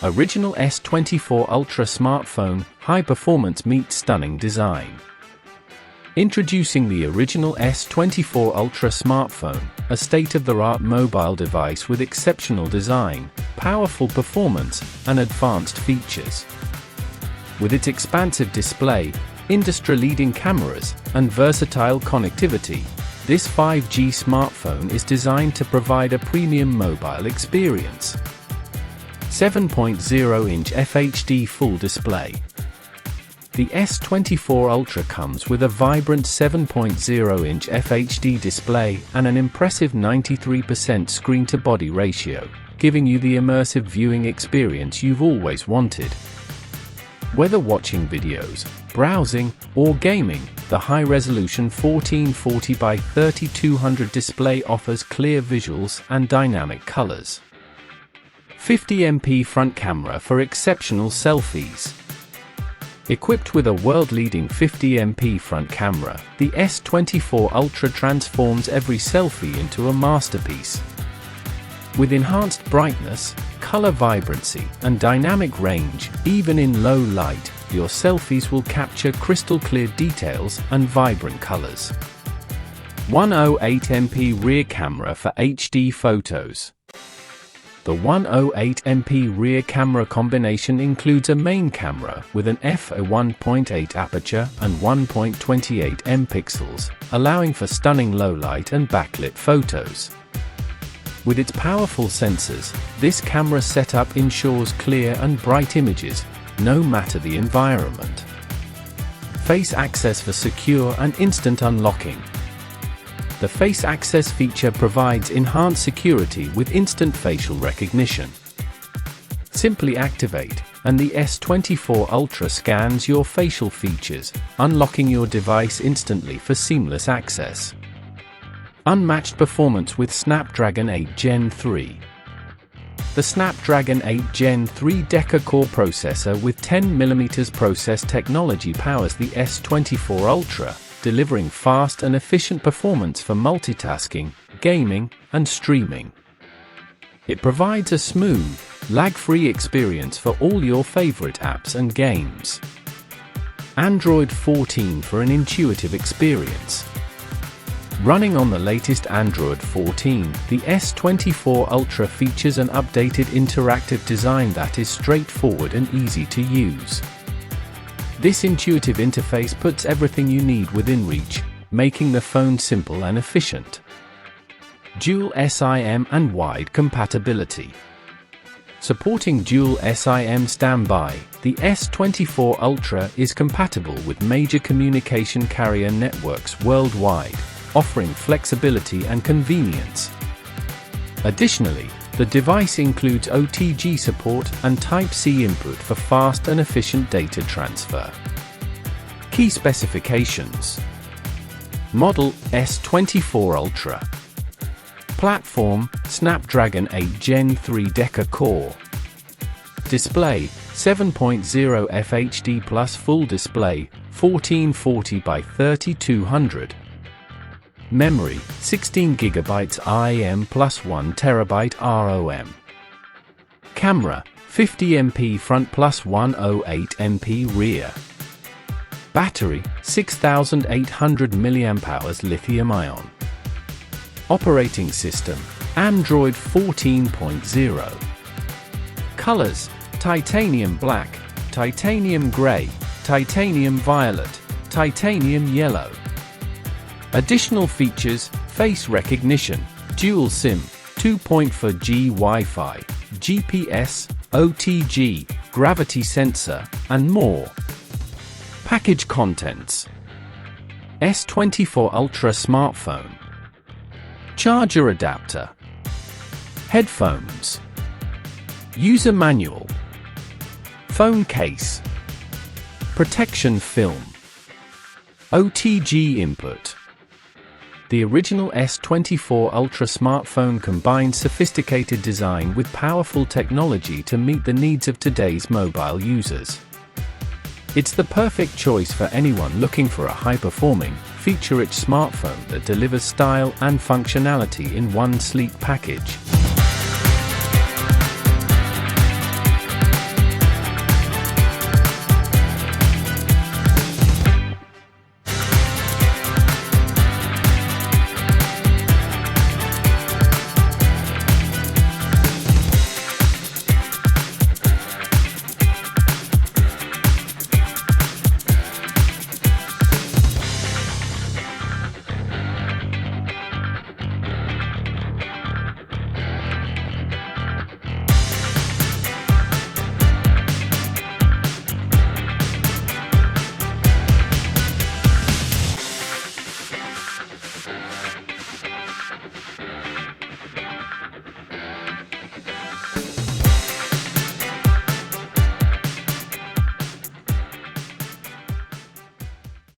Original S24 Ultra Smartphone, high performance meets stunning design. Introducing the original S24 Ultra Smartphone, a state-of-the-art mobile device with exceptional design, powerful performance, and advanced features. With its expansive display, industry-leading cameras, and versatile connectivity, this 5G smartphone is designed to provide a premium mobile experience. 7.0-inch FHD Full Display. The S24 Ultra comes with a vibrant 7.0-inch FHD display and an impressive 93% screen-to-body ratio, giving you the immersive viewing experience you've always wanted. Whether watching videos, browsing, or gaming, the high-resolution 1440 by 3200 display offers clear visuals and dynamic colors. 50MP front camera for exceptional selfies. Equipped with a world-leading 50MP front camera, the S24 Ultra transforms every selfie into a masterpiece. With enhanced brightness, color vibrancy, and dynamic range, even in low light, your selfies will capture crystal-clear details and vibrant colors. 108MP rear camera for HD photos. The 108MP rear camera combination includes a main camera with an f1.8 aperture and 1.28 megapixels, allowing for stunning low-light and backlit photos. With its powerful sensors, this camera setup ensures clear and bright images, no matter the environment. Face access for secure and instant unlocking. The Face Access feature provides enhanced security with instant facial recognition. Simply activate, and the S24 Ultra scans your facial features, unlocking your device instantly for seamless access. Unmatched performance with Snapdragon 8 Gen 3. The Snapdragon 8 Gen 3 deca-core processor with 10mm process technology powers the S24 Ultra, delivering fast and efficient performance for multitasking, gaming, and streaming. It provides a smooth, lag-free experience for all your favorite apps and games. Android 14 for an intuitive experience. Running on the latest Android 14, the S24 Ultra features an updated interactive design that is straightforward and easy to use. This intuitive interface puts everything you need within reach, making the phone simple and efficient. Dual SIM and wide compatibility. Supporting dual SIM standby, the S24 Ultra is compatible with major communication carrier networks worldwide, offering flexibility and convenience. Additionally, the device includes OTG support and Type-C input for fast and efficient data transfer. Key specifications. Model S24 Ultra. Platform Snapdragon 8 Gen 3 deca-core. Display 7.0 FHD Plus Full Display 1440 by 3200. Memory 16GB IM plus 1TB ROM. Camera 50MP front plus 108MP rear. Battery 6800 mAh lithium-ion. Operating system Android 14.0. Colors titanium black, titanium gray, titanium violet, titanium yellow. Additional features: face recognition, dual SIM, 2.4G Wi-Fi, GPS, OTG, gravity sensor, and more. Package contents: S24 Ultra Smartphone, charger adapter, headphones, user manual, phone case, protection film, OTG input. The original S24 Ultra smartphone combines sophisticated design with powerful technology to meet the needs of today's mobile users. It's the perfect choice for anyone looking for a high-performing, feature-rich smartphone that delivers style and functionality in one sleek package.